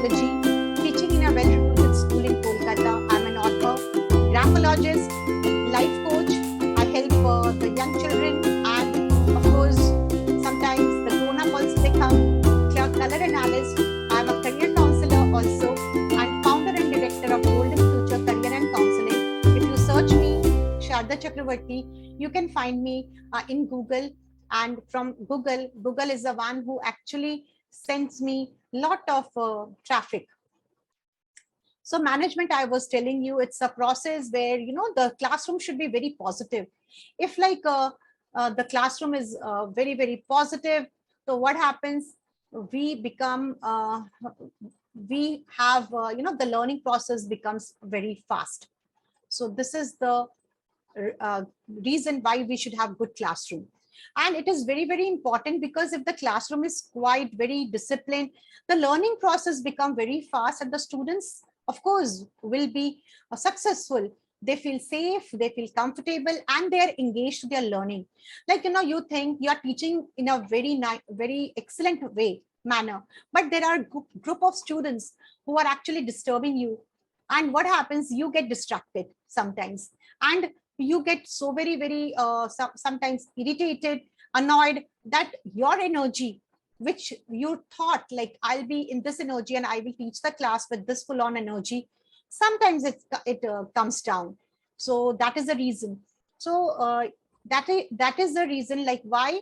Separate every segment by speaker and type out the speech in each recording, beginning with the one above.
Speaker 1: psychology, teaching in a well-reputed school in Kolkata. I'm an author, graphologist, life coach. I help the young children, and of course, sometimes the grown-up also become color analyst. I'm a career counselor also, and founder and director of Golden Future Career and Counseling. If you search me, Sharda Chakravarti, you can find me in Google. And from Google is the one who actually sends me lot of traffic. So management, I was telling you, it's a process where, the classroom should be very positive. If like the classroom is very, very positive, so what happens? We become, we have, the learning process becomes very fast. So this is the reason why we should have good classroom. And it is very, very important, because if the classroom is quite very disciplined, the learning process become very fast, and the students, of course, will be successful. They feel safe, they feel comfortable, and they are engaged to their learning. Like, you think you are teaching in a very nice, very excellent manner, but there are group of students who are actually disturbing you. And what happens? You get distracted sometimes, and you get so very, very sometimes irritated, annoyed, that your energy, which you thought like, I'll be in this energy and I will teach the class with this full on energy, sometimes it comes down. So that is the reason. So that is the reason, like, why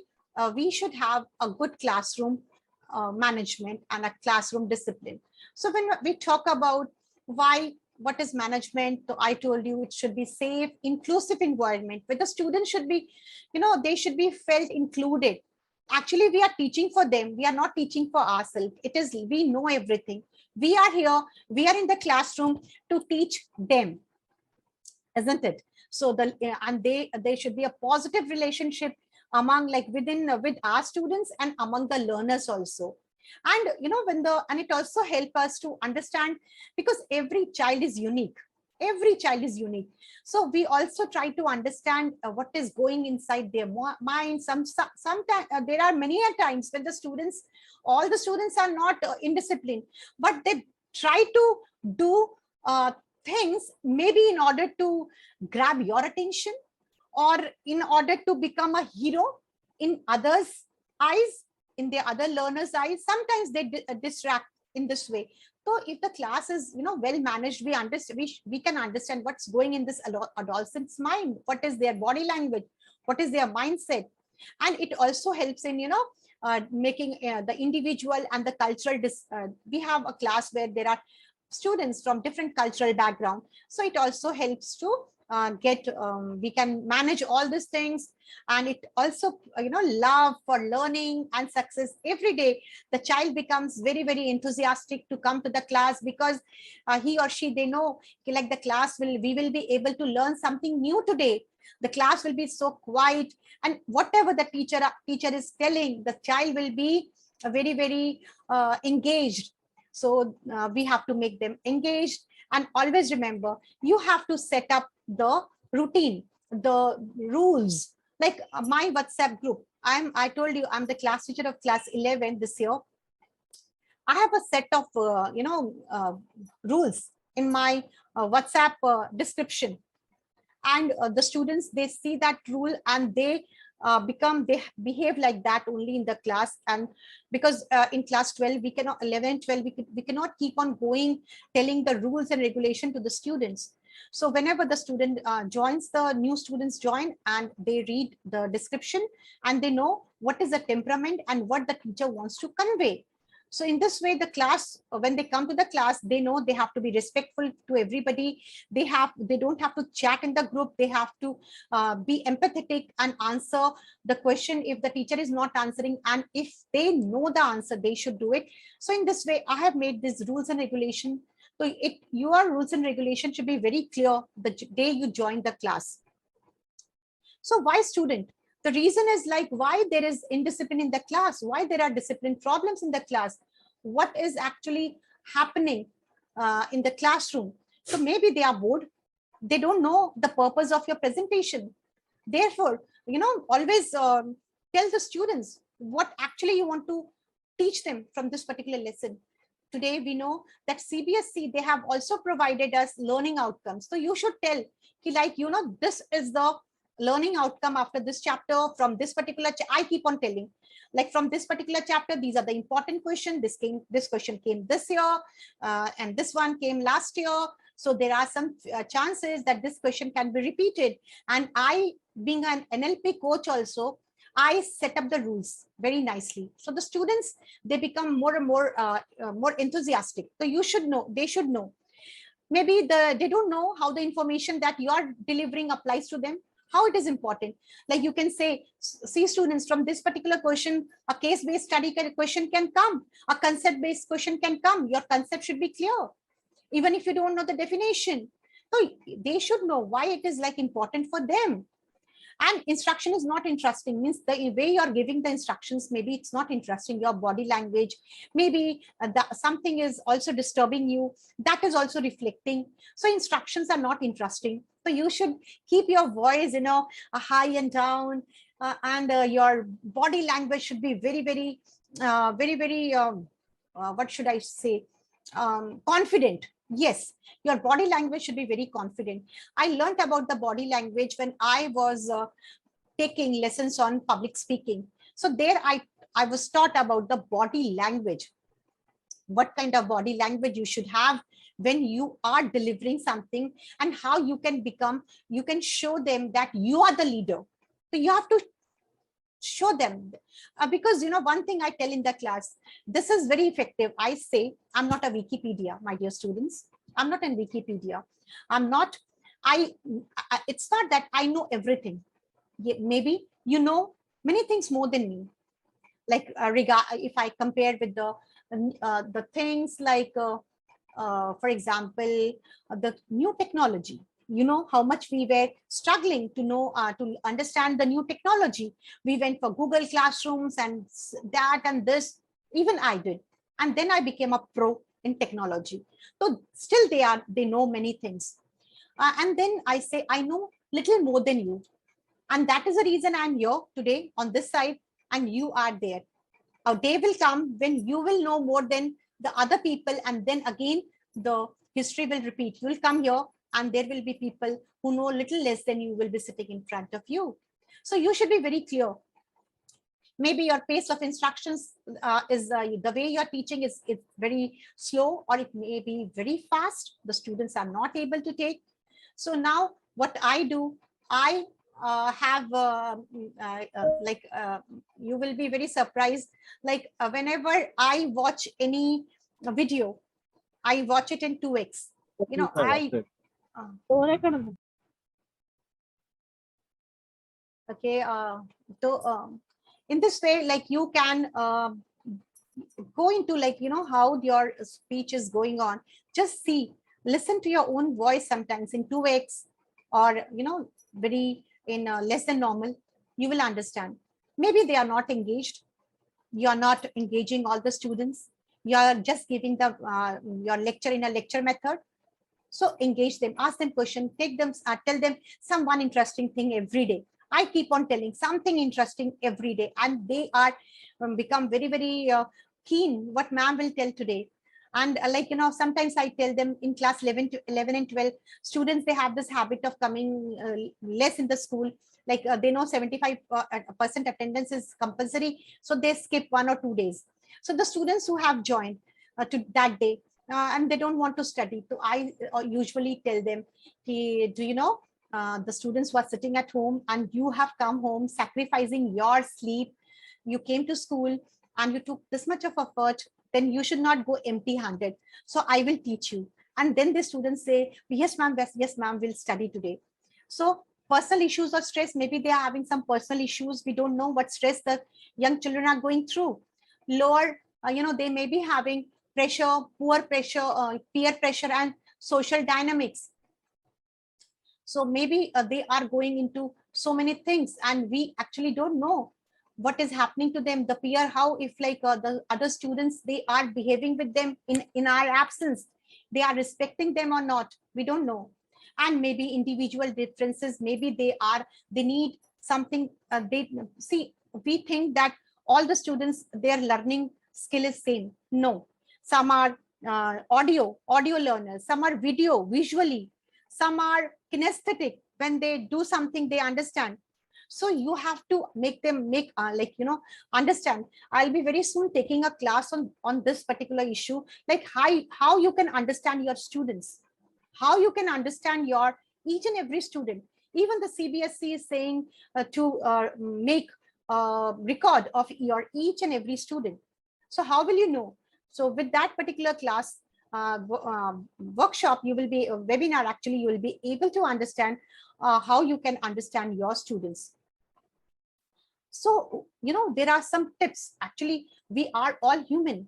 Speaker 1: we should have a good classroom management and a classroom discipline. So when we talk about what is management, so I told you it should be safe, inclusive environment where the students should be, they should be felt included. Actually, we are teaching for them, we are not teaching for ourselves. It is, we know everything, we are here, we are in the classroom to teach them, isn't it? So and they should be a positive relationship among, like, within with our students and among the learners also. And and it also help us to understand, because every child is unique, every child is unique. So we also try to understand what is going inside their mind. Sometimes there are many times when all the students are not indisciplined, but they try to do things, maybe in order to grab your attention, or in order to become a hero in others' eyes, in the other learners' eyes. Sometimes they distract in this way. So if the class is, well managed, we can understand what's going in this adolescent's mind, what is their body language, what is their mindset. And it also helps in, making the individual and the cultural, we have a class where there are students from different cultural background. So it also helps to we can manage all these things. And it also, love for learning and success. Every day the child becomes very, very enthusiastic to come to the class, because he or she, they know, like, the class we will be able to learn something new today. The class will be so quiet, and whatever the teacher is telling, the child will be very, very engaged. So we have to make them engaged. And always remember, you have to set up the routine, the rules. Like my WhatsApp group, I told you I'm the class teacher of class 11 this year. I have a set of rules in my WhatsApp description, and the students, they see that rule, and they behave like that only in the class. And because in class 12 we cannot, 11 12 we cannot keep on going telling the rules and regulation to the students. So whenever the student joins, the new students join, and they read the description, and they know what is the temperament and what the teacher wants to convey. So in this way, the class, when they come to the class, they know they have to be respectful to everybody. They don't have to chat in the group. They have to be empathetic and answer the question if the teacher is not answering. And if they know the answer, they should do it. So in this way, I have made these rules and regulation. So your rules and regulation should be very clear the day you join the class. So why student? The reason is, like, why there is indiscipline in the class, why there are discipline problems in the class, what is actually happening in the classroom. So maybe they are bored, they don't know the purpose of your presentation. Therefore, always tell the students what actually you want to teach them from this particular lesson. today we know that CBSE, they have also provided us learning outcomes. So you should tell, like, this is the learning outcome after this chapter from this particular, I keep on telling, like from this particular chapter, these are the important questions. This question came this year, and this one came last year. So there are some chances that this question can be repeated. And I, being an NLP coach also, I set up the rules very nicely. So the students, they become more and more more enthusiastic. So you should know, they should know. Maybe they don't know how the information that you are delivering applies to them, how it is important. Like you can say, see students, from this particular question, a case-based study question can come, a concept-based question can come. Your concept should be clear, even if you don't know the definition. So they should know why it is like important for them. And instruction is not interesting, means the way you're giving the instructions, maybe it's not interesting, your body language, maybe something is also disturbing you, that is also reflecting. So instructions are not interesting. So you should keep your voice, a high and down, and your body language should be very, very, what should I say, confident. Yes, your body language should be very confident. I learned about the body language when I was taking lessons on public speaking. So there I was taught about the body language, what kind of body language you should have when you are delivering something, and how you can show them that you are the leader. So you have to show them, because one thing I tell in the class, this is very effective. I say, I'm not a Wikipedia, my dear students. I'm not in Wikipedia. I'm not, it's not that I know everything. Maybe you know many things more than me. Like if I compare with the things like, for example, the new technology, how much we were struggling to know, to understand the new technology. We went for Google Classrooms and that and this, even I did. And then I became a pro in technology. So still they know many things. And then I say, I know little more than you. And that is the reason I'm here today on this side and you are there. A day will come when you will know more than the other people, and then again the history will repeat. You will come here and there will be people who know little less than you will be sitting in front of you. So you should be very clear. Maybe your pace of instructions is the way you're teaching is very slow, or it may be very fast. The students are not able to take. So now what I do, I have you will be very surprised. Like whenever I watch any video, I watch it in 2x. Okay. So in this way, like you can go into how your speech is going on. Just listen to your own voice sometimes in 2x, or very in less than normal. You will understand. Maybe they are not engaged. You are not engaging all the students. You are just giving the your lecture in a lecture method. So engage them, ask them questions, take them, tell them one interesting thing every day. I keep on telling something interesting every day, and they are become very, very keen what ma'am will tell today. And sometimes I tell them in class 11 and 12 students, they have this habit of coming less in the school. Like they know 75% attendance is compulsory, so they skip 1 or 2 days. So the students who have joined to that day, and they don't want to study, so I usually tell them, hey, do you know the students who are sitting at home, and you have come home sacrificing your sleep, you came to school and you took this much of effort, then you should not go empty handed. So I will teach you. And then the students say, yes ma'am, yes ma'am, we'll study today. So personal issues or stress, maybe they are having some personal issues. We don't know what stress the young children are going through. Lower, they may be having pressure, poor pressure, peer pressure and social dynamics. So maybe they are going into so many things, and we actually don't know what is happening to them, the peer, how, if the other students, they are behaving with them in our absence, they are respecting them or not, we don't know. And maybe individual differences, maybe they need something, we think that all the students, their learning skill is same. No, some are audio learners, some are visually, some are kinesthetic. When they do something, they understand. So you have to make them understand. I'll be very soon taking a class on this particular issue, like how you can understand your students, how you can understand your each and every student. Even the CBSE is saying to make record of your each and every student. So how will you know? So with that particular class workshop, you will be webinar, actually you will be able to understand how you can understand your students. So there are some tips. Actually, we are all human,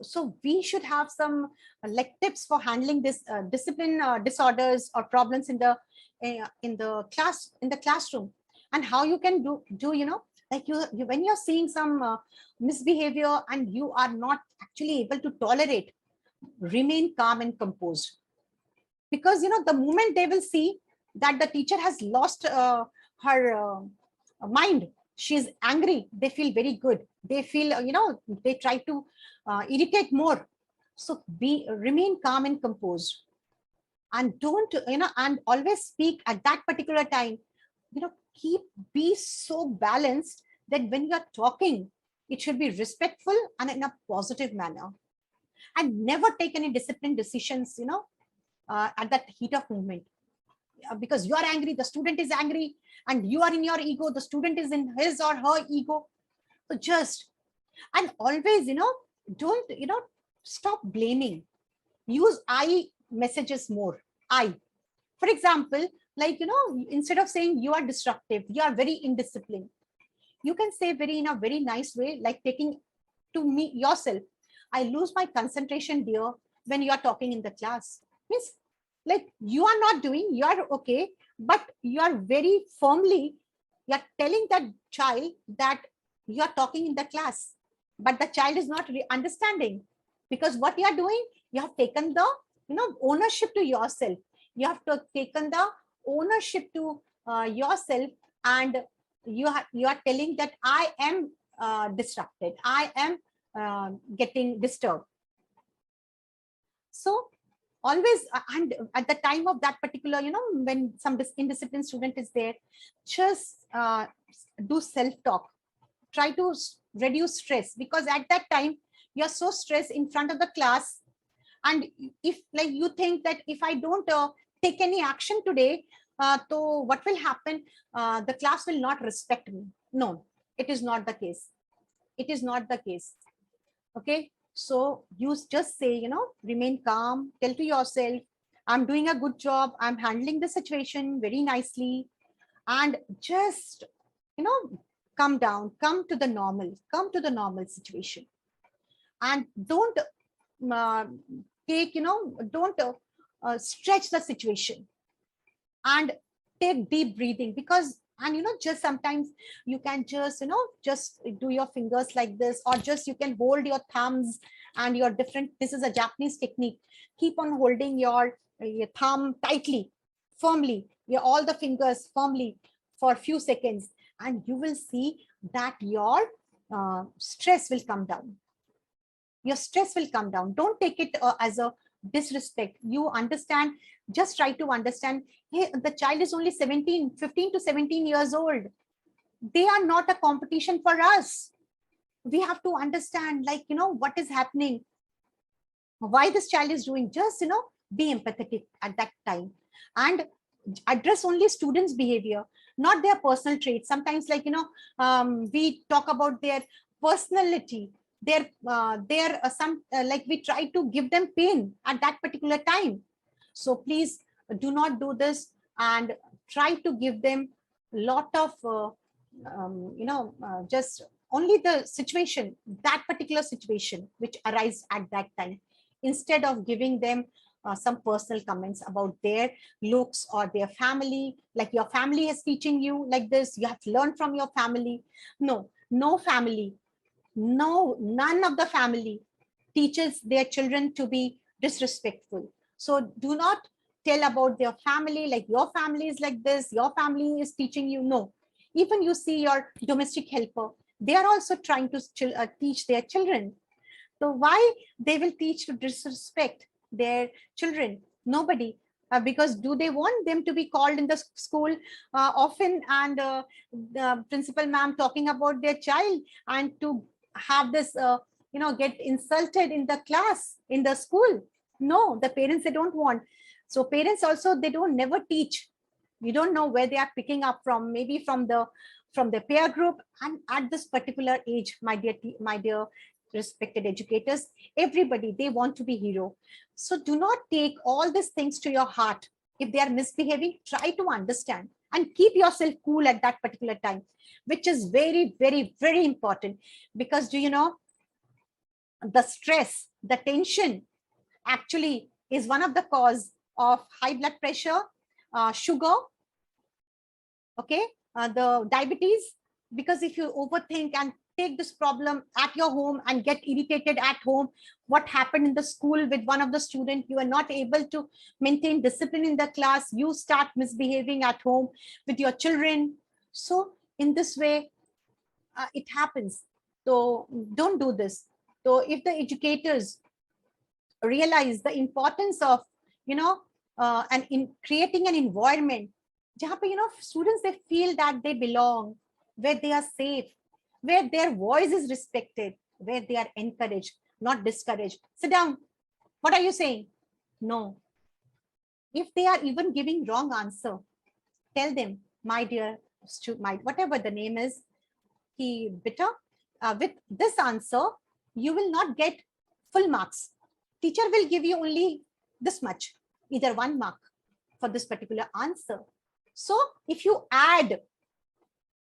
Speaker 1: so we should have some like tips for handling this discipline disorders or problems in the classroom, and how you can do like when you're seeing some misbehavior and you are not actually able to tolerate, remain calm and composed. Because the moment they will see that the teacher has lost her mind, she's angry, they feel very good, they feel they try to irritate more. So remain calm and composed, and don't and always speak at that particular time. Be so balanced that when you're talking, it should be respectful and in a positive manner, and never take any discipline decisions at that heat of movement. Because you are angry, the student is angry, and you are in your ego, the student is in his or her ego. So just, and always don't stop blaming. Use I messages more. I, for example, like instead of saying you are disruptive, you are very indisciplined, you can say in a very nice way, like taking to me yourself, I lose my concentration, dear, when you are talking in the class. Means like you are not doing, you are okay, but you are very firmly, you are telling that child that you are talking in the class, but the child is not understanding. Because what you are doing, you have taken the ownership to yourself. You have taken the ownership to yourself, and you are telling that I am disrupted, I am getting disturbed. So always, and at the time of that particular, when some indisciplined student is there, just do self-talk. Try to reduce stress, because at that time you're so stressed in front of the class. And if like you think that if I don't take any action today, so what will happen? The class will not respect me. No, it is not the case. It is not the case. Okay. So you just say, remain calm, tell to yourself, I'm doing a good job, I'm handling the situation very nicely, and just, come down, come to the normal situation. And don't take, don't stretch the situation, and take deep breathing. Because, and just sometimes you can just just do your fingers like this, or just you can hold your thumbs and your different, this is a Japanese technique, keep on holding your thumb tightly, firmly, all the fingers firmly for a few seconds, and you will see that your stress will come down. Your stress will come down. Don't take it as a disrespect. You understand, just try to understand, hey, the child is only 15 to 17 years old. They are not a competition for us. We have to understand, like, what is happening, why this child is doing. Just, be empathetic at that time, and address only students' behavior, not their personal traits. Sometimes, like, we talk about their personality, their some like we try to give them pain at that particular time. So please do not do this, and try to give them a lot of just only the situation, that particular situation which arises at that time, instead of giving them some personal comments about their looks or their family, like your family is teaching you like this, you have to learn from your family. No family, no, none of the family teaches their children to be disrespectful. So do not tell about their family, like your family is like this, your family is teaching you. No, even you see your domestic helper, they are also trying to teach their children. So why they will teach to disrespect their children? Nobody. Because do they want them to be called in the school often, and the principal ma'am talking about their child, and to have this get insulted in the class, in the school? No, the parents, they don't want. So parents also, they don't never teach. You don't know where they are picking up from, maybe from the peer group. And at this particular age, my dear respected educators, everybody, they want to be hero. So do not take all these things to your heart. If they are misbehaving, try to understand and keep yourself cool at that particular time, which is very, very, very important. Because do you know, the stress, the tension actually is one of the cause of high blood pressure, sugar, okay, the diabetes. Because if you overthink and take this problem at your home and get irritated at home, what happened in the school with one of the students, you are not able to maintain discipline in the class, you start misbehaving at home with your children. So in this way, it happens. So don't do this. So if the educators realize the importance of, and in creating an environment where, students, they feel that they belong, where they are safe, where their voice is respected, where they are encouraged, not discouraged. Sit down. What are you saying? No. If they are even giving wrong answer, tell them, my dear, whatever the name is, bitter, with this answer, you will not get full marks. Teacher will give you only this much, either 1 mark for this particular answer. So if you add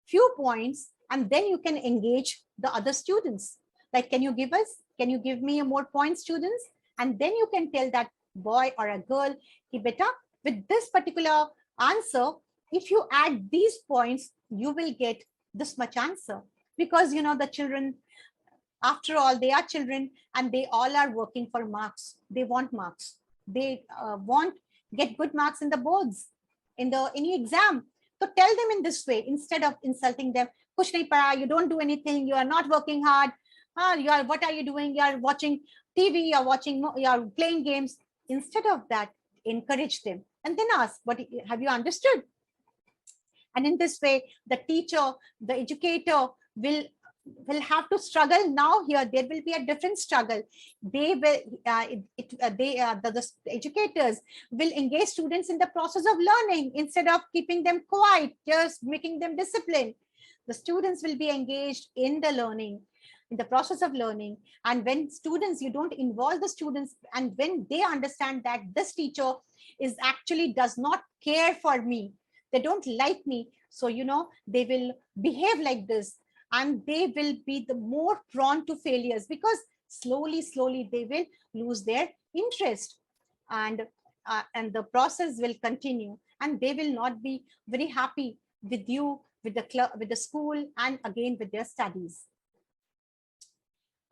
Speaker 1: few points, and then you can engage the other students. Like, can you give me more points, students? And then you can tell that boy or a girl, beta, with this particular answer, if you add these points, you will get this much answer. Because, the children, after all, they are children, and they all are working for marks. They want marks. They want get good marks in the boards, in any exam. So tell them in this way, instead of insulting them. Kuch nahi pada, you don't do anything, you are not working hard. What are you doing? You are watching TV, you are playing games. Instead of that, encourage them and then ask, what have you understood? And in this way, the teacher, the educator will have to struggle. Now here there will be a different struggle. They will the educators will engage students in the process of learning, instead of keeping them quiet, just making them disciplined. The students will be engaged in the learning, in the process of learning. And when students, you don't involve the students, and when they understand that this teacher is actually does not care for me, they don't like me, so they will behave like this, and they will be the more prone to failures, because slowly they will lose their interest, and the process will continue, and they will not be very happy with you, with the club, with the school, and again with their studies.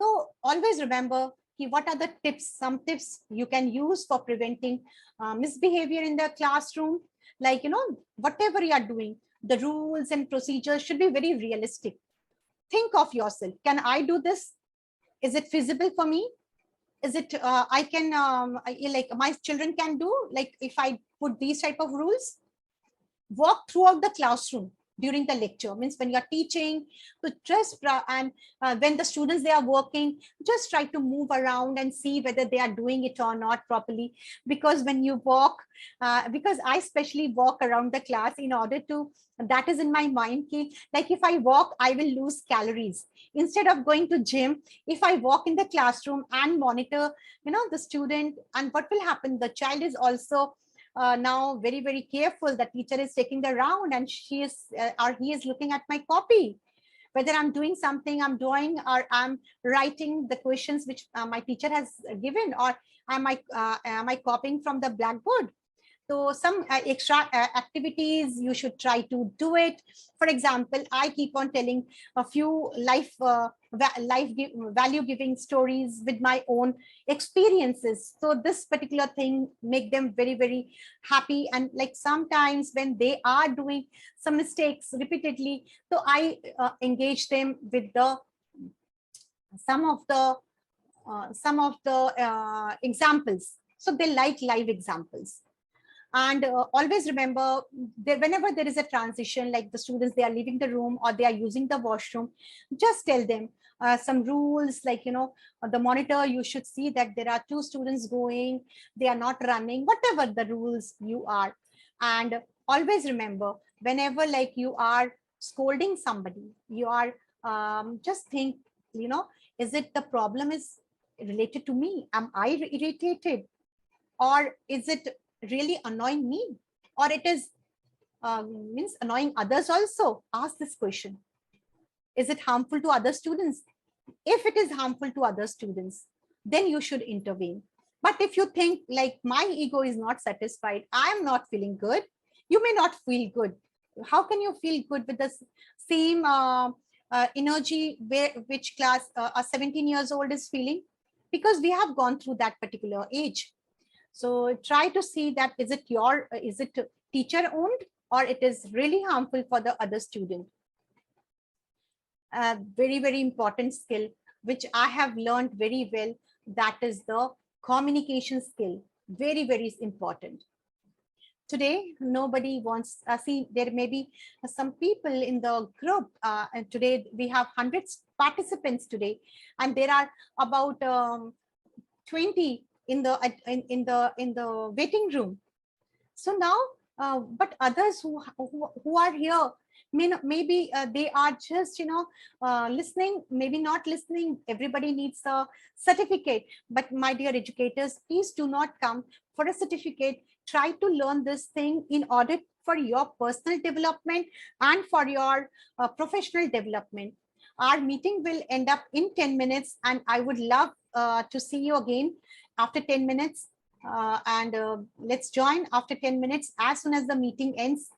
Speaker 1: So always remember, what are the tips, some tips you can use for preventing misbehavior in the classroom. Like, whatever you are doing, the rules and procedures should be very realistic. Think of yourself. Can I do this? Is it feasible for me? Is it I can like my children can do, like if I put these type of rules? Walk throughout the classroom during the lecture, means when you're teaching, to just and when the students, they are working, just try to move around and see whether they are doing it or not properly. Because when you walk, because I especially walk around the class in order to, that is in my mind, like if I walk, I will lose calories. Instead of going to gym, if I walk in the classroom and monitor, the student, and what will happen, the child is also now very, very careful. The teacher is taking the round, and she is or he is looking at my copy, whether I'm doing something, I'm drawing, or I'm writing the questions which my teacher has given, or am I copying from the blackboard. So some extra activities, you should try to do it. For example, I keep on telling a few value giving stories with my own experiences. So this particular thing make them very, very happy. And like sometimes when they are doing some mistakes repeatedly, so I engage them with some of the some of the examples. So they like live examples. And always remember that whenever there is a transition, like the students, they are leaving the room or they are using the washroom, just tell them some rules, like, on the monitor, you should see that there are two students going, they are not running, whatever the rules you are. And always remember, whenever like you are scolding somebody, you are just think, is it the problem is related to me? Am I irritated? Or is it really annoying me? Or it is means annoying others also? Ask this question. Is it harmful to other students? If it is harmful to other students, then you should intervene. But if you think like my ego is not satisfied, I am not feeling good, you may not feel good. How can you feel good with the same energy which class a 17 years old is feeling? Because we have gone through that particular age. So try to see that is it teacher owned, or it is really harmful for the other student. Very, very important skill, which I have learned very well, that is the communication skill. Very, very important. Today, nobody wants, see, there may be some people in the group, and today we have hundreds participants today, and there are about 20 in the waiting room. So now, but others who are here, maybe they are just listening, maybe not listening. Everybody needs a certificate, but my dear educators, please do not come for a certificate. Try to learn this thing in order for your personal development and for your professional development. Our meeting will end up in 10 minutes, and I would love to see you again after 10 minutes. And let's join after 10 minutes. As soon as the meeting ends,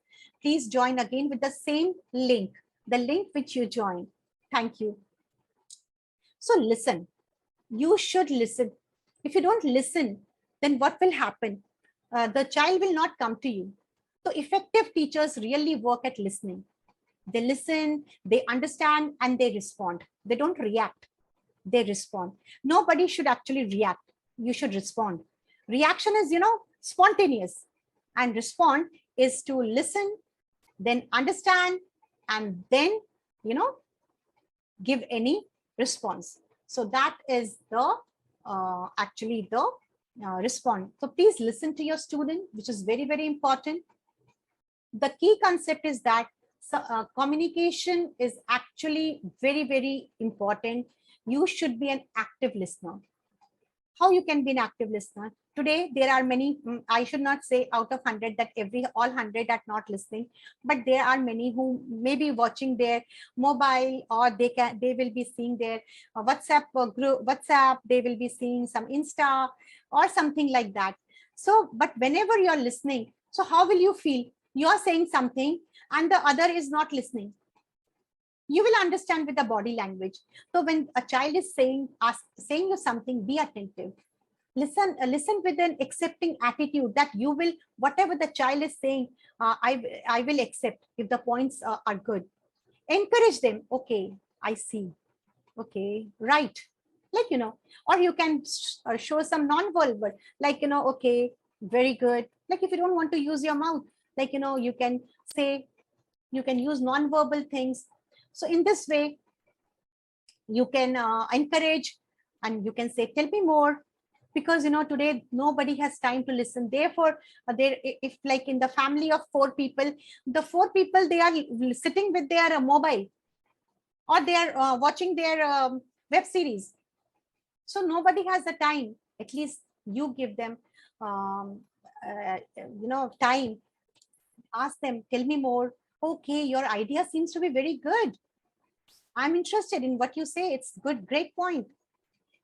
Speaker 1: please join again with the same link, the link which you joined. Thank you. So listen, you should listen. If you don't listen, then what will happen? The child will not come to you. So effective teachers really work at listening. They listen, they understand, and they respond. They don't react, they respond. Nobody should actually react. You should respond. Reaction is, spontaneous, and respond is to listen, then understand, and then, give any response. So that is the actually the respond. So please listen to your student, which is very, very important. The key concept is that communication is actually very, very important. You should be an active listener. How you can be an active listener? Today, there are many, I should not say out of 100 that all 100 are not listening, but there are many who may be watching their mobile, or they will be seeing their WhatsApp group, they will be seeing some Insta or something like that. So, but whenever you're listening, so how will you feel? You're saying something and the other is not listening. You will understand with the body language. So when a child is saying you something, be attentive. Listen with an accepting attitude, that you will, whatever the child is saying, I will accept if the points are good. Encourage them. Okay, I see. Okay, right. Like, or you can show some non-verbal, like, okay, very good. Like if you don't want to use your mouth, like, you can say, you can use non-verbal things. So in this way, you can encourage, and you can say, tell me more, because today nobody has time to listen. Therefore, if like in the family of 4 people, the 4 people, they are sitting with their mobile, or they are watching their web series. So nobody has the time. At least you give them time. Ask them, tell me more. Okay, your idea seems to be very good. I'm interested in what you say. It's good, great point.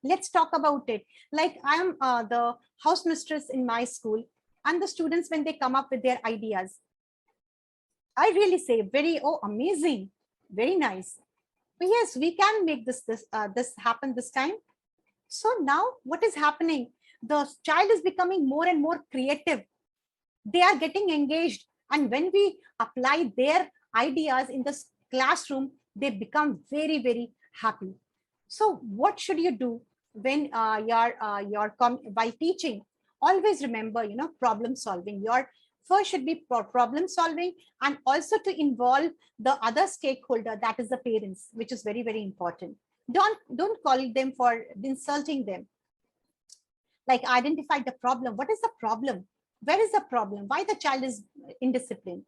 Speaker 1: Let's talk about it. Like I'm the house mistress in my school, and the students, when they come up with their ideas, I really say, very, oh, amazing, very nice. But yes, we can make this happen this time. So now what is happening? The child is becoming more and more creative. They are getting engaged. And when we apply their ideas in the classroom, they become very, very happy. So what should you do? when while teaching, always remember, problem solving. Your first should be problem solving, and also to involve the other stakeholder, that is the parents, which is very, very important. Don't call them for insulting them. Like, identify the problem. What is the problem? Where is the problem? Why the child is indisciplined?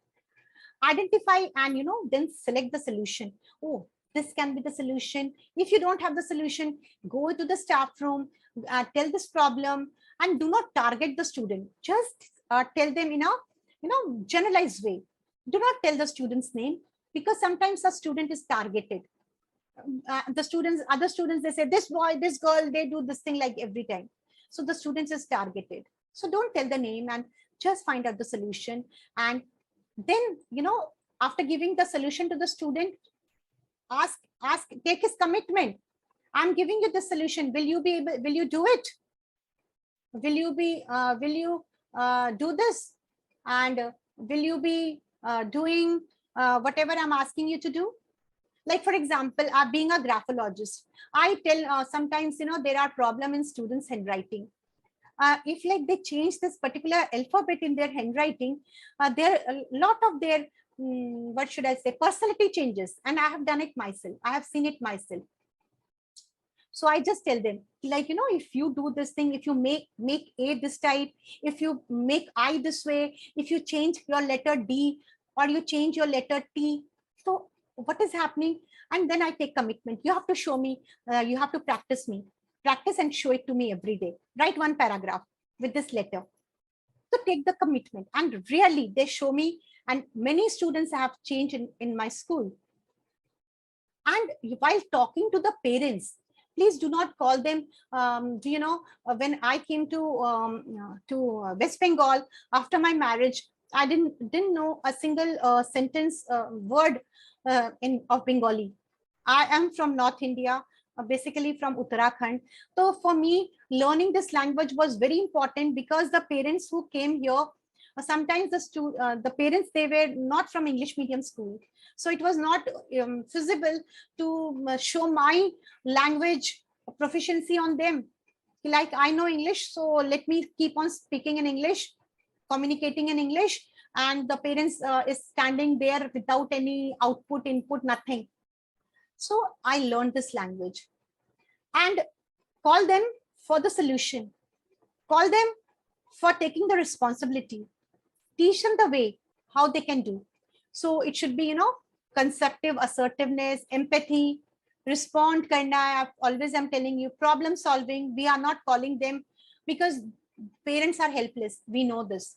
Speaker 1: Identify, and then select the solution. Oh, this can be the solution. If you don't have the solution, go to the staff room, tell this problem, and do not target the student. Just tell them in a generalized way. Do not tell the student's name, because sometimes the student is targeted. Other students, they say, this boy, this girl, they do this thing like every time. So the students is targeted. So don't tell the name, and just find out the solution. And then, after giving the solution to the student, ask, take his commitment. I'm giving you the solution. Will you do it? Will you do this? And will you be doing whatever I'm asking you to do? Like, for example, being a graphologist, I tell sometimes, there are problems in students' handwriting. If like they change this particular alphabet in their handwriting, there a lot of their what should I say, personality changes. And I have done it myself. I have seen it myself. So I just tell them, like, if you do this thing, if you make A this type, if you make I this way, if you change your letter D or you change your letter T, so what is happening? And then I take commitment. You have to show me, you have to practice and show it to me every day. Write one paragraph with this letter. So take the commitment, and really they show me, and many students have changed in my school. And while talking to the parents, please do not call them. When I came to West Bengal after my marriage, I didn't know a single sentence word of Bengali. I am from North India, basically from Uttarakhand. So for me, learning this language was very important, because the parents who came here, sometimes the parents, they were not from English medium school. So it was not feasible to show my language proficiency on them. Like, I know English, so let me keep on speaking in English, communicating in English, and the parents is standing there without any input, nothing. So I learned this language, and call them for the solution. Call them for taking the responsibility. Teach them the way how they can do. So it should be, constructive assertiveness, empathy, respond karna. Always I'm telling you, problem solving. We are not calling them, because parents are helpless. We know this.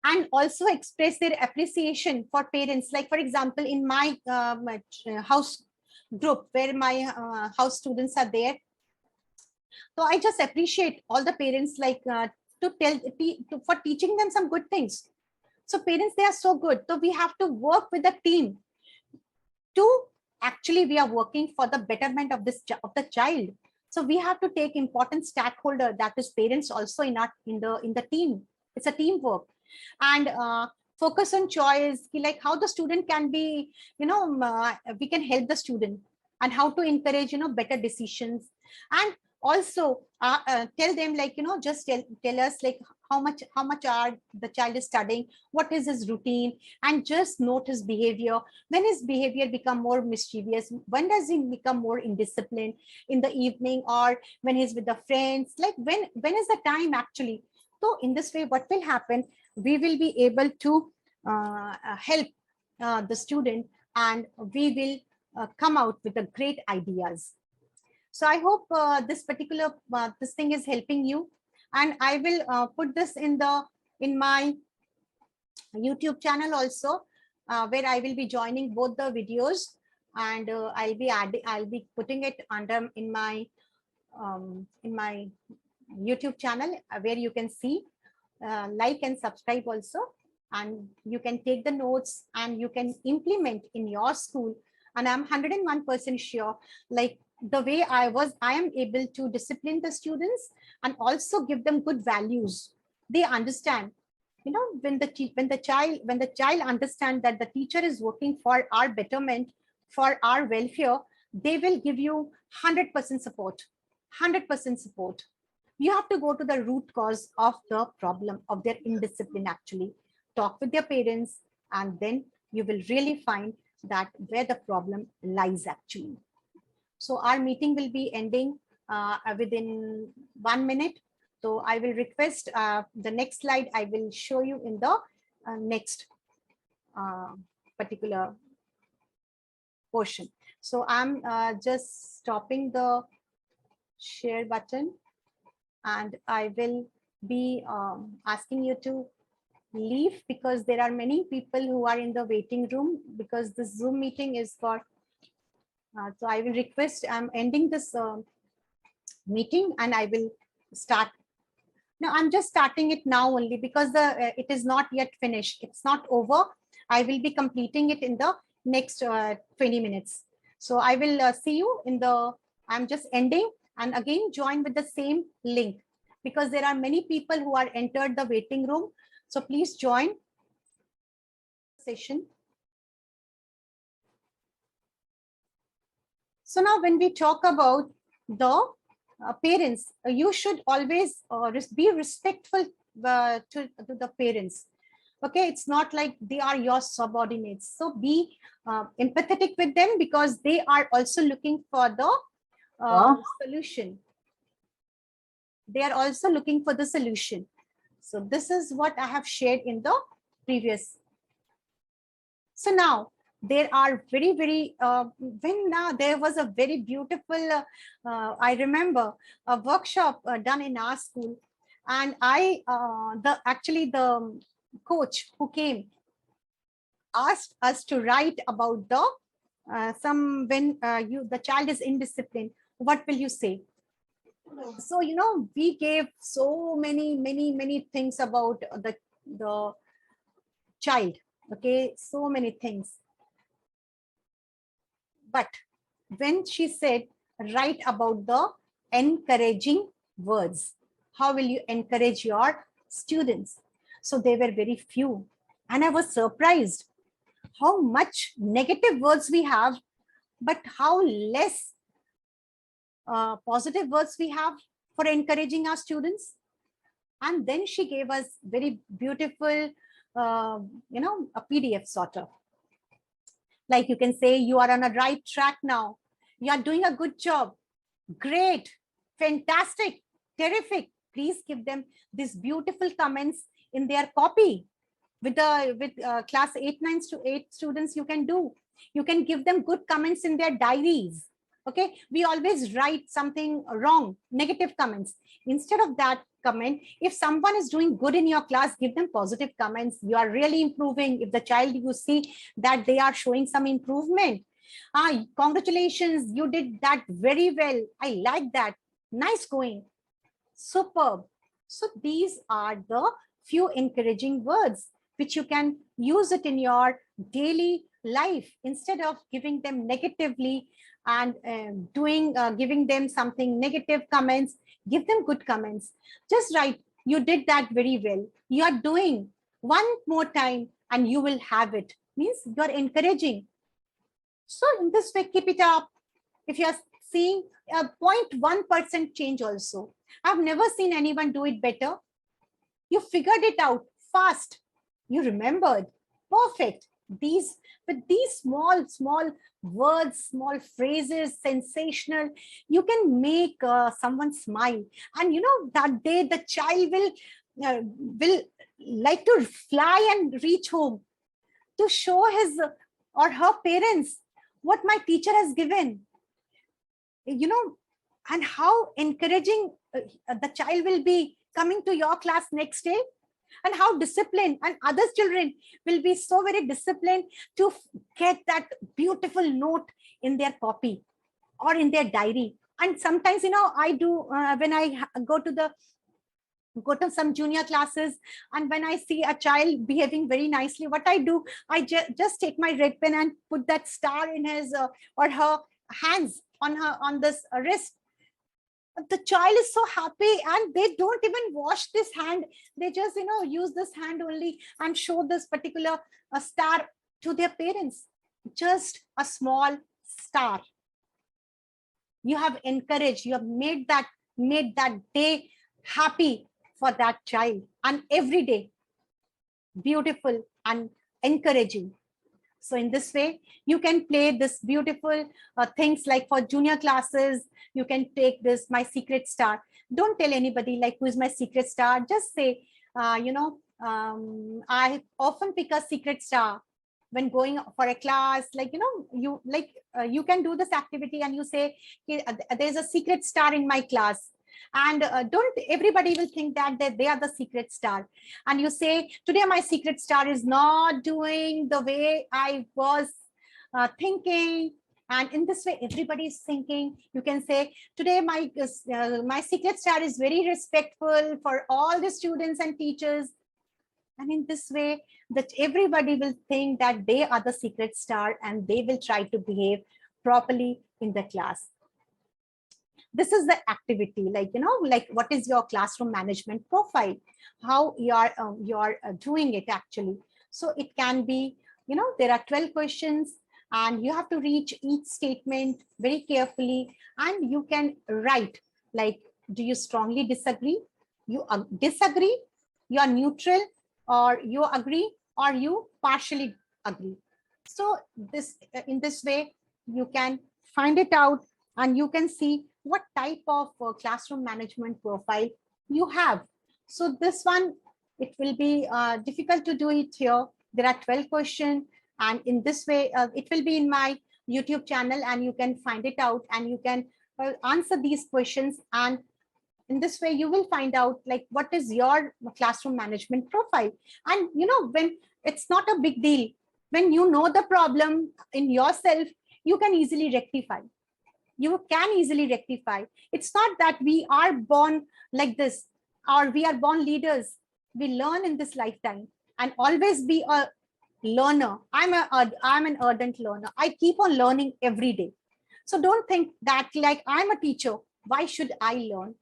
Speaker 1: And also express their appreciation for parents. Like, for example, in my house group, where my house students are there, so I just appreciate all the parents, like for teaching them some good things. So parents, they are so good. So we have to work with the team to actually, we are working for the betterment of the child. So we have to take important stakeholder, that is parents, also in the team. It's a teamwork. And focus on choice, like how the student can be, we can help the student, and how to encourage, better decisions. And also tell them, like, just tell us, like, how much are the child is studying, what is his routine, and just note his behavior. When his behavior become more mischievous, when does he become more indisciplined, in the evening or when he's with the friends, like when is the time actually. So in this way, what will happen, we will be able to help the student, and we will come out with the great ideas. So I hope this particular this thing is helping you, and I will put this in my YouTube channel also, where I will be joining both the videos, and I'll be putting it under in my YouTube channel, where you can see, like and subscribe also, and you can take the notes and you can implement in your school. And I'm 101% sure, like the way I am able to discipline the students and also give them good values. They understand, when the child understands that the teacher is working for our betterment, for our welfare, they will give you 100% support. 100% support. You have to go to the root cause of the problem, of their indiscipline actually. Talk with their parents, and then you will really find that where the problem lies actually. So our meeting will be ending within 1 minute. So I will request the next slide I will show you in the next particular portion. So I'm just stopping the share button, and I will be asking you to leave, because there are many people who are in the waiting room, because this Zoom meeting is for so I will request, I'm ending this meeting and I will start. No, I'm just starting it now only, because it is not yet finished. It's not over. I will be completing it in the next 20 minutes. So I will see you in the, I'm just ending, and again join with the same link, because there are many people who are entered the waiting room. So please join session. So now when we talk about the parents, you should always be respectful to the parents. Okay, it's not like they are your subordinates. So be empathetic with them, because they are also looking for the solution. They are also looking for the solution. So this is what I have shared in the previous. So now there are very when now there was a very beautiful I remember a workshop done in our school, and I actually the coach who came asked us to write about the some when the child is indisciplined, what will you say? So we gave so many things about the child. Okay, so many things. But when she said, write about the encouraging words, how will you encourage your students? So they were very few. And I was surprised how much negative words we have, but how less positive words we have for encouraging our students. And then she gave us very beautiful, a PDF sort of. Like you can say, you are on a right track now. You are doing a good job. Great, fantastic, terrific. Please give them these beautiful comments in their copy. With class 8, 9 to 8 students, you can do. You can give them good comments in their diaries. Okay, we always write something wrong, negative comments. Instead of that comment, if someone is doing good in your class, give them positive comments. You are really improving. If the child, you see that they are showing some improvement, congratulations, you did that very well. I like that. Nice going. Superb. So these are the few encouraging words which you can use it in your daily life, instead of giving them negatively and giving them something negative comments. Give them good comments. Just write, you did that very well. You are doing one more time and you will have it. Means you're encouraging. So in this way, keep it up. If you're seeing a 0.1% change also, I've never seen anyone do it better. You figured it out fast. You remembered. Perfect. With these small words, small phrases, sensational, you can make someone smile. And that day the child will like to fly and reach home to show his or her parents what my teacher has given. And how encouraging the child will be coming to your class next day, and how disciplined, and other children will be so very disciplined to get that beautiful note in their copy or in their diary. And sometimes, I do when I go to some junior classes, and when I see a child behaving very nicely, what I do, I just take my red pen and put that star in his or her hands on this wrist. The child is so happy, and they don't even wash this hand. They just use this hand only and show this particular star to their parents. Just a small star. You have encouraged, you have made that day happy for that child, and every day beautiful and encouraging. So in this way, you can play this beautiful things like for junior classes, you can take this my secret star. Don't tell anybody like who is my secret star. Just say, I often pick a secret star when going for a class. Like, you can do this activity and you say, "Okay, there's a secret star in my class." And don't everybody will think that they are the secret star. And you say, today my secret star is not doing the way I was thinking. And in this way, everybody is thinking. You can say, today my secret star is very respectful for all the students and teachers. And in this way, that everybody will think that they are the secret star and they will try to behave properly in the class. This is the activity, like what is your classroom management profile, how you're doing it actually. So it can be, there are 12 questions and you have to reach each statement very carefully, and you can write like, do you strongly disagree, you disagree, you are neutral, or you agree, or you partially agree. So this in this way you can find it out, and you can see what type of classroom management profile you have. So this one, it will be difficult to do it here. There are 12 questions, and in this way, it will be in my YouTube channel, and you can find it out, and you can answer these questions. And in this way, you will find out like what is your classroom management profile. And when it's not a big deal, when you know the problem in yourself, you can easily rectify. It's not that we are born like this, or we are born leaders. We learn in this lifetime, and always be a learner. I'm an ardent learner. I keep on learning every day. So don't think that like I'm a teacher, why should I learn?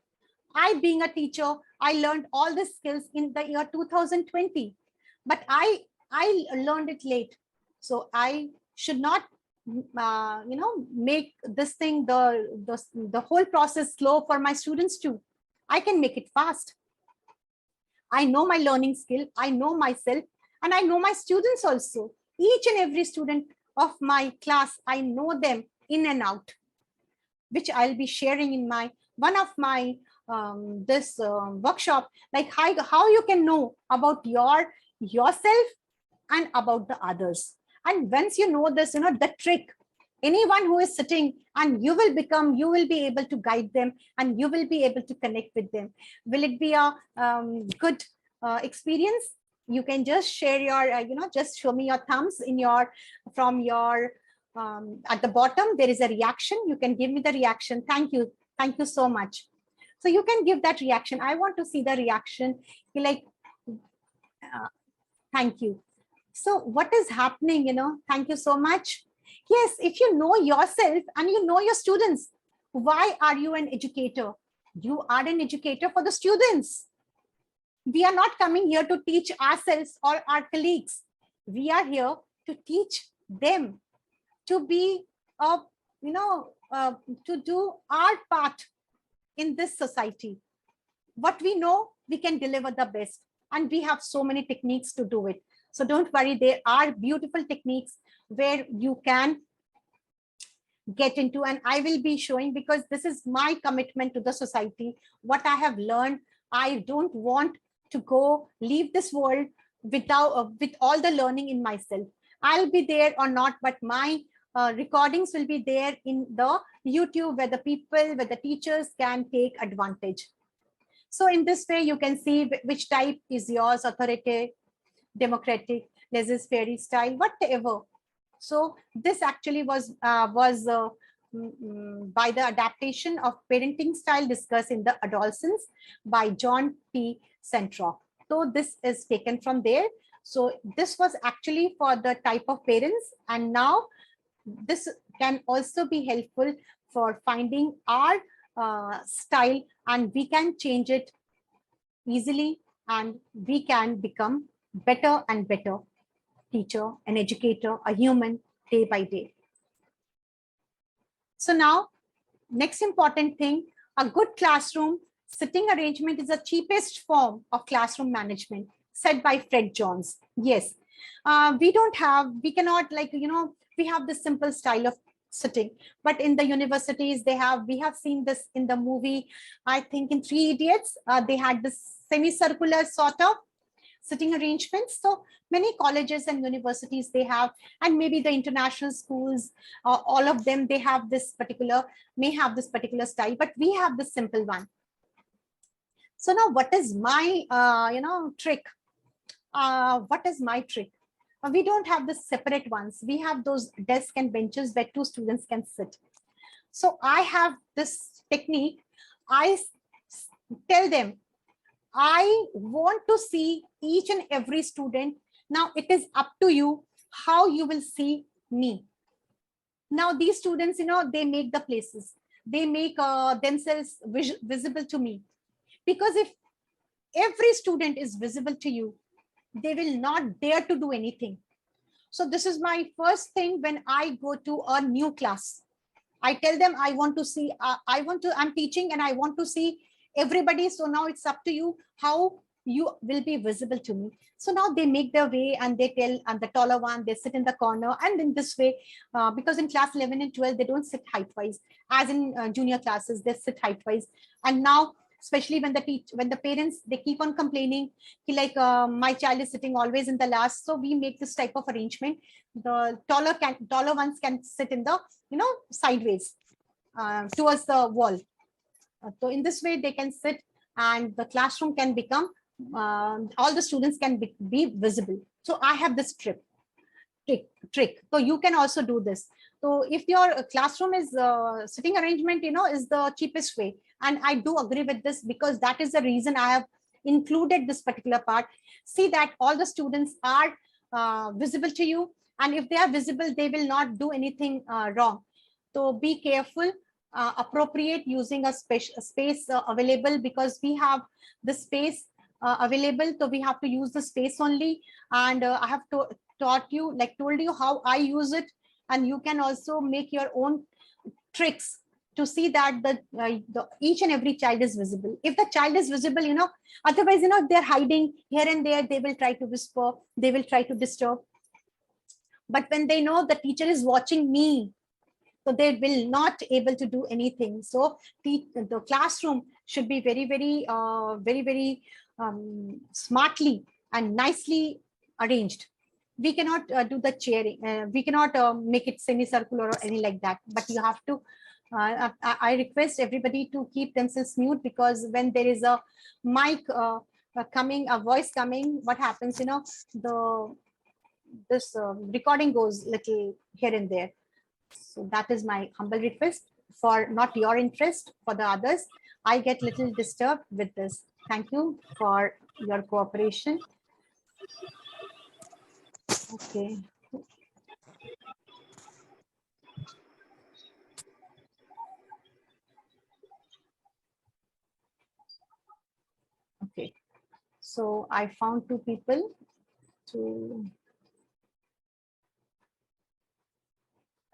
Speaker 1: I, being a teacher, I learned all the skills in the year 2020, but I learned it late. So I should not make this thing, the whole process slow for my students too. I can make it fast. I know my learning skill, I know myself, and I know my students also. Each and every student of my class, I know them in and out, which I'll be sharing in my one of my this workshop, like how you can know about yourself and about the others. And once you know this, the trick, anyone who is sitting, and you will be able to guide them, and you will be able to connect with them. Will it be a good experience? You can just share your, just show me your thumbs from your, at the bottom, there is a reaction. You can give me the reaction. Thank you. Thank you so much. So you can give that reaction. I want to see the reaction. Like, thank you. So what is happening, thank you so much. Yes, if you know yourself and you know your students, why are you an educator? You are an educator for the students. We are not coming here to teach ourselves or our colleagues. We are here to teach them, to be, to do our part in this society. What we know, we can deliver the best. And we have so many techniques to do it. So don't worry, there are beautiful techniques where you can get into, and I will be showing, because this is my commitment to the society. What I have learned, I don't want to leave this world without with all the learning in myself. I'll be there or not, but my recordings will be there in the YouTube, where the teachers can take advantage. So in this way, you can see which type is yours: authoritative, democratic, laissez-faire style, whatever. So this actually was by the adaptation of parenting style discussed in the adolescence by John P. Centrock. So this is taken from there. So this was actually for the type of parents, and now this can also be helpful for finding our style, and we can change it easily, and we can become better and better teacher, an educator, a human, day by day. So now next important thing, a good classroom sitting arrangement is the cheapest form of classroom management, said by Fred Jones. Yes, we cannot, like, we have this simple style of sitting, but in the universities we have seen this in the movie. I think in Three Idiots, they had this semicircular sort of sitting arrangements. So many colleges and universities they have, and maybe the international schools, all of them, they have this particular, may have this particular style, but we have this simple one. So now what is my trick? What is my trick? We don't have the separate ones. We have those desks and benches where two students can sit. So I have this technique. I tell them, I want to see each and every student. Now it is up to you how you will see me. Now these students, they make the places. They make themselves visible to me. Because if every student is visible to you, they will not dare to do anything. So this is my first thing when I go to a new class. I tell them I want to see, I'm teaching and I want to see everybody. So now it's up to you how you will be visible to me. So now they make their way and they tell, and the taller one, they sit in the corner. And in this way, because in class 11 and 12, they don't sit height-wise. As in junior classes, they sit height-wise. And now, especially when the parents, they keep on complaining, like my child is sitting always in the last. So we make this type of arrangement. The taller ones can sit in the, sideways towards the wall. So in this way, they can sit and the classroom can become, all the students can be visible. So I have this trick. So you can also do this. So if your classroom is sitting arrangement, is the cheapest way. And I do agree with this, because that is the reason I have included this particular part. See that all the students are visible to you. And if they are visible, they will not do anything wrong. So be careful, appropriate using a space available, because we have the space available. So we have to use the space only. And I have told you how I use it. And you can also make your own tricks to see that the each and every child is visible. If the child is visible, otherwise, they're hiding here and there, they will try to whisper, they will try to disturb. But when they know the teacher is watching me, so they will not able to do anything. So the classroom should be very, very, very smartly and nicely arranged. We cannot do the chairing. We cannot make it semicircular or any like that. But you have to. I request everybody to keep themselves mute, because when there is a mic coming, a voice coming, what happens? This recording goes little here and there. So that is my humble request, for not your interest, for the others. I get little disturbed with this. Thank you for your cooperation. Okay. Okay. So I found two people to.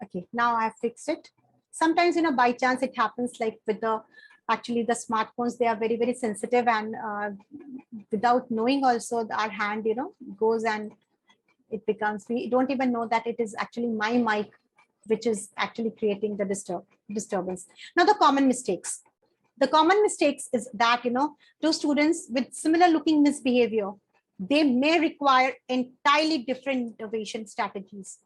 Speaker 1: Okay, now I have fixed it. Sometimes, by chance it happens, like with actually the smartphones, they are very, very sensitive, and without knowing also our hand, goes and it becomes, we don't even know that it is actually my mic, which is actually creating the disturbance. Now the common mistakes. The common mistakes is that, two students with similar looking misbehavior, they may require entirely different intervention strategies.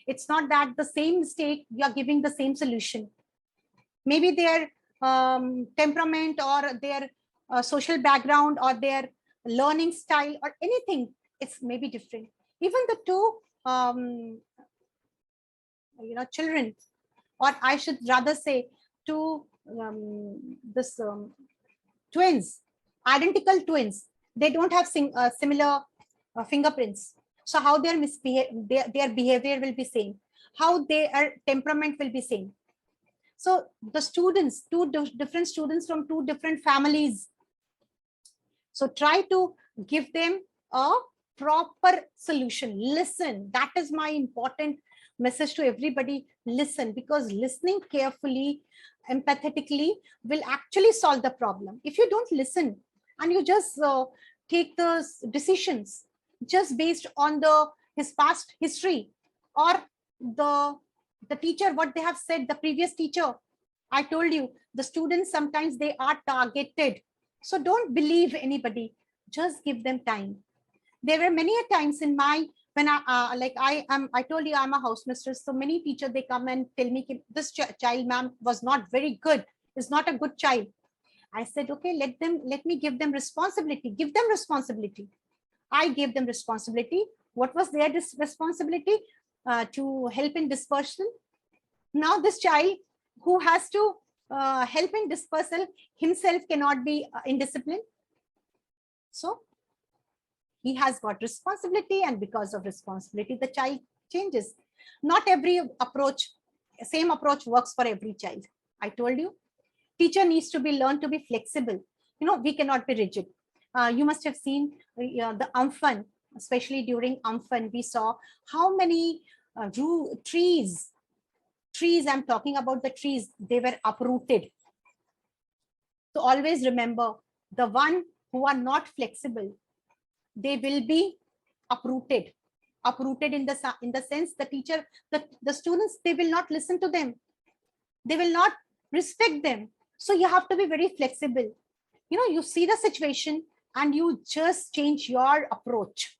Speaker 1: It's not that the same mistake, you are giving the same solution. Maybe their temperament or their social background or their learning style or anything, it's maybe different. Even the two, children, or I should rather say two, twins, identical twins, they don't have similar fingerprints. So how their behavior will be same, how their temperament will be same. So the students, different students from two different families. So try to give them a proper solution. Listen, that is my important message to everybody. Listen, because listening carefully empathetically will actually solve the problem. If you don't listen and you just take the decisions just based on his past history, or the teacher, what they have said, the previous teacher, I told you, the students sometimes they are targeted. So don't believe anybody, just give them time. There were many a times in my, when I told you I'm a house mistress, so many teachers, they come and tell me, this child, ma'am, was not very good, is not a good child. I said, okay, let me give them responsibility, give them responsibility. I gave them responsibility. What was their responsibility? To help in dispersion. Now this child who has to help in dispersal himself cannot be in discipline. So he has got responsibility, and because of responsibility, the child changes. Not every approach, same approach works for every child. I told you, teacher needs to be learned to be flexible. You know, we cannot be rigid. You must have seen the Amphan, especially during Amphan, we saw how many trees, I'm talking about the trees, they were uprooted. So always remember, the one who are not flexible, they will be uprooted. Uprooted in the sense, the teacher, the students, they will not listen to them. They will not respect them. So you have to be very flexible. You know, you see the situation and you just change your approach.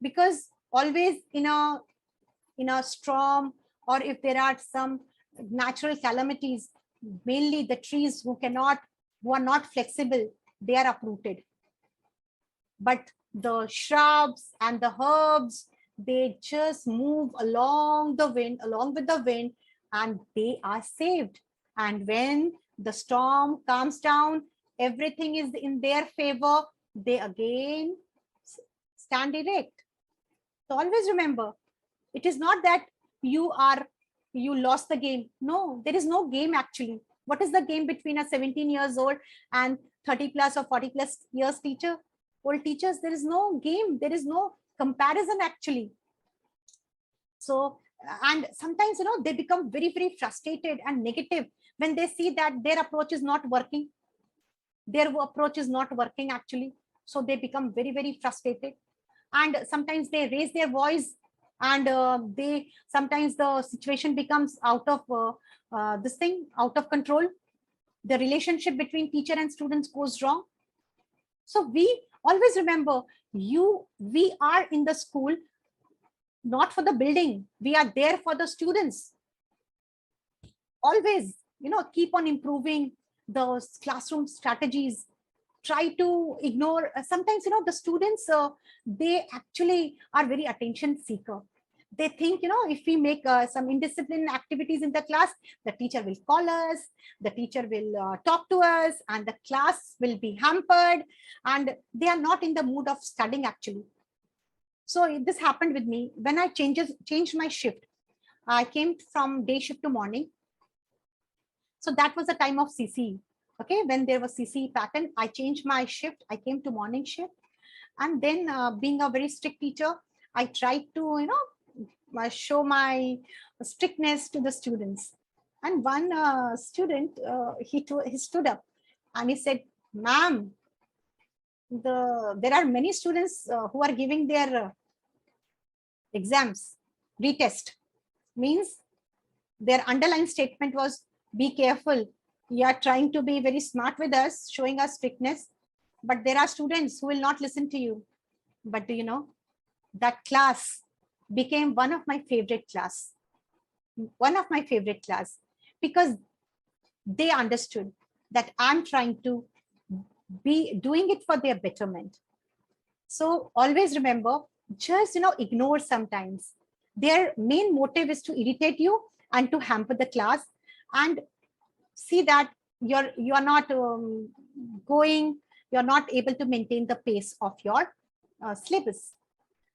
Speaker 1: Because always in a storm, or if there are some natural calamities, mainly the trees who are not flexible, they are uprooted. But the shrubs and the herbs, they just move along with the wind, and they are saved. And when the storm comes down, everything is in their favor, they again stand erect. So always remember, it is not that you lost the game. No, there is no game actually. What is the game between a 17 years old and 30 plus or 40 plus years old teachers? There is no game. There is no comparison actually. So, and sometimes, they become very, very frustrated and negative when they see that their approach is not working. Their approach is not working actually. So they become very, very frustrated. And sometimes they raise their voice, and sometimes the situation becomes out of out of control. The relationship between teacher and students goes wrong. So we always remember, we are in the school not for the building, we are there for the students. Always, keep on improving those classroom strategies. Try to ignore, sometimes, the students, they actually are very attention seeker. They think, if we make some indisciplined activities in the class, the teacher will call us, the teacher will talk to us, and the class will be hampered, and they are not in the mood of studying actually. So this happened with me when I changed my shift. I came from day shift to morning. So that was the time of CC. Okay, when there was CC pattern, I changed my shift. I came to morning shift. And then being a very strict teacher, I tried to, show my strictness to the students. And one student, he stood up and he said, "Ma'am, there are many students who are giving their exams, retest." Means their underlying statement was, "Be careful. You are trying to be very smart with us, showing us strictness, but there are students who will not listen to you." But do you know, that class became one of my favorite class. One of my favorite class, because they understood that I'm trying to be doing it for their betterment. So always remember, just, ignore sometimes. Their main motive is to irritate you and to hamper the class, and see that you are not you're not able to maintain the pace of your syllabus.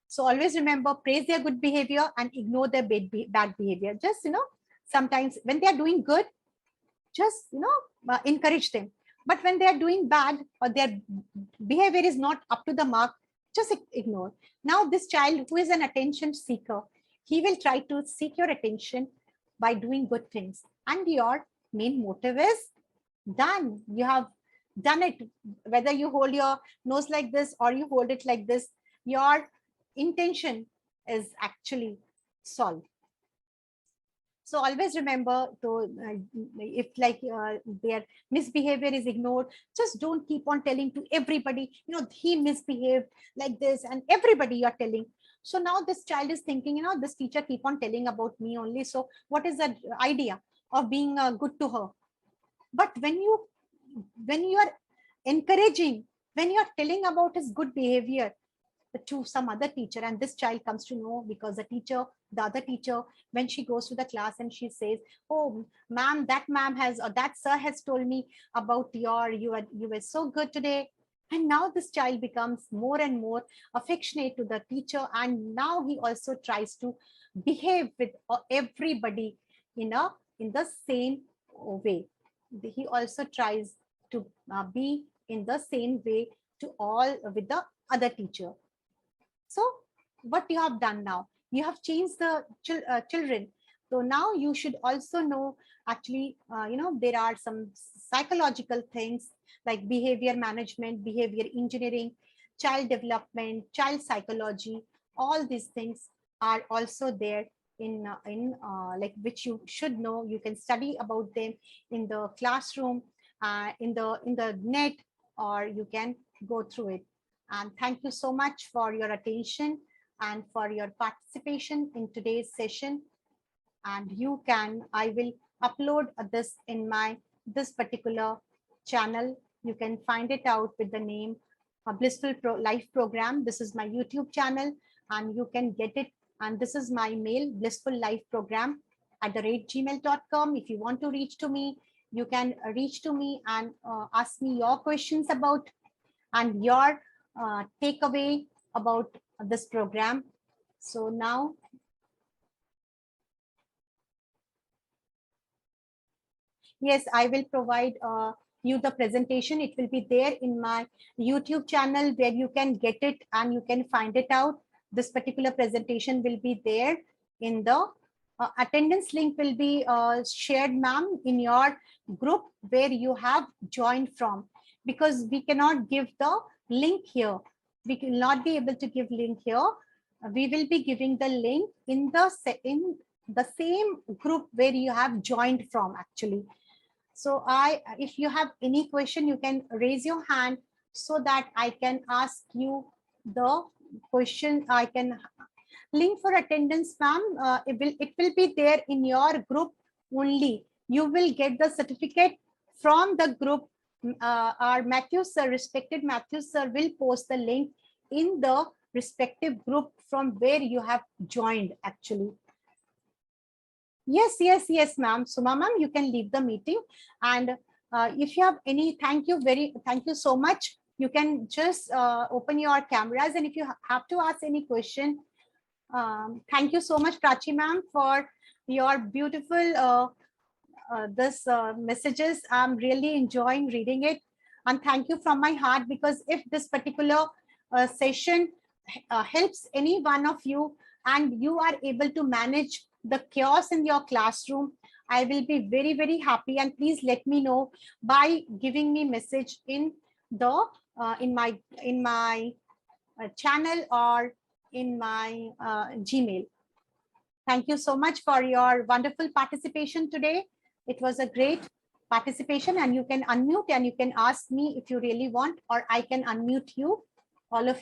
Speaker 1: So always remember, praise their good behavior and ignore their bad behavior. Just, sometimes when they are doing good, just, encourage them. But when they are doing bad, or their behavior is not up to the mark, just ignore. Now this child who is an attention seeker, he will try to seek your attention by doing good things, and your main motive is done. You have done it. Whether you hold your nose like this or you hold it like this, your intention is actually solved. So always remember to, if like their misbehavior is ignored, just don't keep on telling to everybody, he misbehaved like this, and everybody you're telling. So now this child is thinking, this teacher keep on telling about me only. So what is the idea of being good to her? But when you are encouraging, when you are telling about his good behavior to some other teacher, and this child comes to know, because the other teacher, when she goes to the class and she says, oh ma'am, that ma'am has, or that sir has told me about you were so good today. And now this child becomes more and more affectionate to the teacher, and now he also tries to behave with everybody in the same way. He also tries to be in the same way to all with the other teacher. So what you have done now, you have changed the children. So now you should also know, actually, there are some psychological things like behavior management, behavior engineering, child development, child psychology. All these things are also there in like which you should know. You can study about them in the classroom, in the net, or you can go through it. And thank you so much for your attention and for your participation in today's session. And I will upload this in this particular channel. You can find it out with the name Blissful Life Program. This is my YouTube channel, and you can get it. And this is my mail, blissfullifeprogram@gmail.com. If you want to reach to me, you can reach to me and ask me your questions about and your takeaway about this program. So now, yes, I will provide you the presentation. It will be there in my YouTube channel where you can get it and you can find it out. This particular presentation will be there in the attendance link will be shared, ma'am, in your group where you have joined from, because we cannot give the link here. We will not be able to give link here. We will be giving the link in the same group where you have joined from, actually. So if you have any question, you can raise your hand so that I can ask you the question. I can link for attendance, ma'am. It will be there in your group only. You will get the certificate from the group. Our Matthew sir, respected Matthew sir, will post the link in the respective group from where you have joined, actually. Yes, ma'am. So, ma'am, you can leave the meeting. And if you have any, thank you so much. You can just open your cameras, and if you have to ask any question, thank you so much, Prachi ma'am, for your beautiful messages. I'm really enjoying reading it, and thank you from my heart, because if this particular session helps any one of you and you are able to manage the chaos in your classroom, I will be very, very happy. And please let me know by giving me message in the in my channel or in my Gmail. Thank you so much for your wonderful participation today. It was a great participation, and you can unmute and you can ask me if you really want, or I can unmute you. All of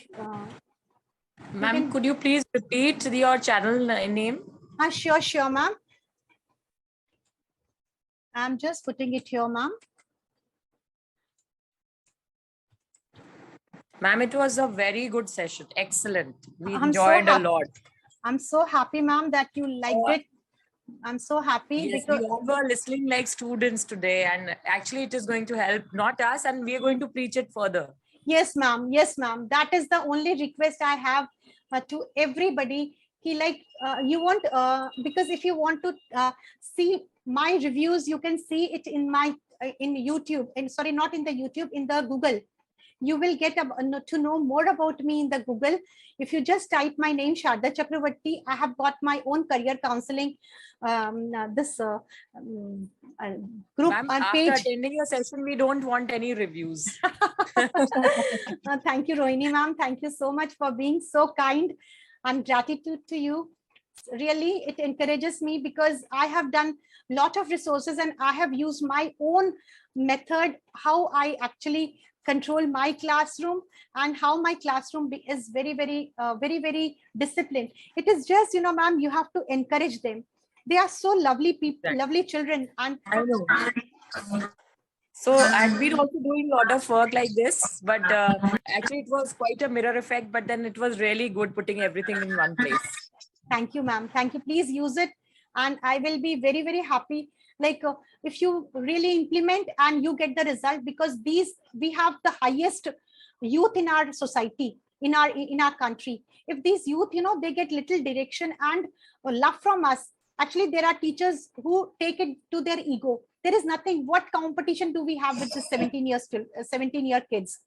Speaker 2: ma'am, could you please repeat your channel name?
Speaker 1: Sure, ma'am. I'm just putting it here, ma'am.
Speaker 2: Ma'am, it was a very good session. Excellent. We enjoyed a lot.
Speaker 1: I'm so happy, ma'am, that you liked it. I'm so happy.
Speaker 2: Yes, we all were listening like students today, and actually it is going to help not us, and we are going to preach it further.
Speaker 1: Yes, ma'am. Yes, ma'am. That is the only request I have to everybody. You want, because if you want to see my reviews, you can see it in my in YouTube. And sorry, not in the YouTube, in the Google. You will get to know more about me in the Google. If you just type my name, Sharda Chakravarti, I have got my own career counseling this uh, group
Speaker 2: Ma'am,
Speaker 1: on
Speaker 2: after
Speaker 1: page.
Speaker 2: attending your session, we don't want any reviews.
Speaker 1: Thank you, Rohini ma'am. Thank you so much for being so kind, and gratitude to you. Really, it encourages me because I have done a lot of resources and I have used my own method, how I actually control my classroom and how my classroom is very disciplined. It is just, ma'am, you have to encourage them. They are so lovely people, lovely children. And
Speaker 2: I know. So, and we're also doing a lot of work like this, but actually it was quite a mirror effect, but then it was really good putting everything in one place.
Speaker 1: Thank you, ma'am. Thank you. Please use it. And I will be very happy. Like if you really implement and you get the result, because we have the highest youth in our society, in our country. If these youth, they get little direction and love from us, actually there are teachers who take it to their ego. There is nothing. What competition do we have with the 17 year kids?